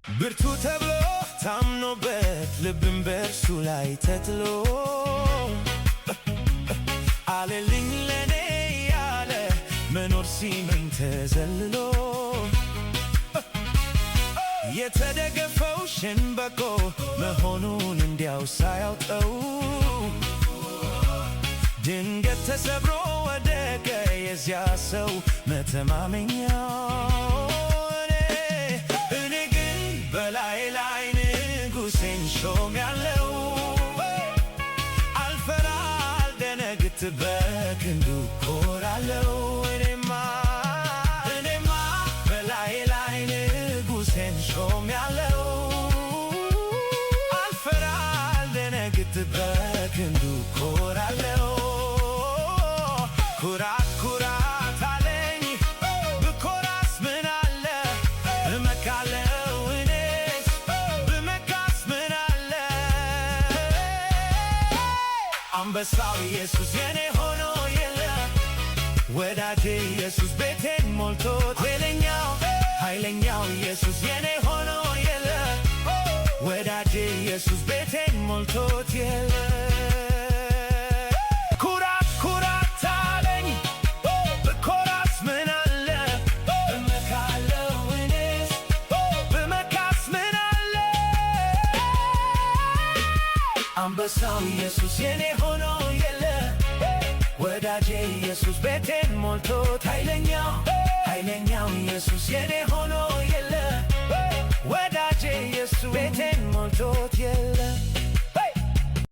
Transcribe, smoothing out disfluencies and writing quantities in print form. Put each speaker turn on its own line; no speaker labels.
ብርቱ ተብሎ ታምኖበት ልብን በእርሱ ላይ ተጥሎ አለልኝ ለኔ ያለ መኖር ሲመኝ ተዘልሎ የተደገፈው ሸንበቆ መሆኑን እንዲያው ሳያውቀው ድንገት ተሰብሮ ወደቀ የዚያ ሰው መተማመኛው። እኔ ግን በላይ ላይ ንጉሴን ሾሜያለሁ። አልፈራ አልደነግጥ በክንዱ እኮራለሁ። እኔማ በላይ ላይ ንጉሴን ሾሜያለሁ። አልፈራ አልደነግጥ በክንዱ እኮራለሁ። ኩራት ኩራት አለኝ ብኮራስ ምን አለ እመካለሁ። እኔስ ብመካስ ምን አለ። አንበሳው ኢየሱስ የኔ ሆኖ የለ ወዳጄ ኢየሱስ ቤቴን ሞልቶት ኃይለኛው ኢየሱስ የኔ ሆኖ የለ ወዳጄ ኢየሱስ ቤቴን ሞልቶት የለ። አንበሳው ኢየሱስ የኔ ሆኖ የለ ወዳጄ ኢየሱስ ቤቴን ሞልቶት ኃይለኛው ኢየሱስ የኔ ሆኖ የለ ወዳጄ ኢየሱስ ቤቴን ሞልቶት የለ።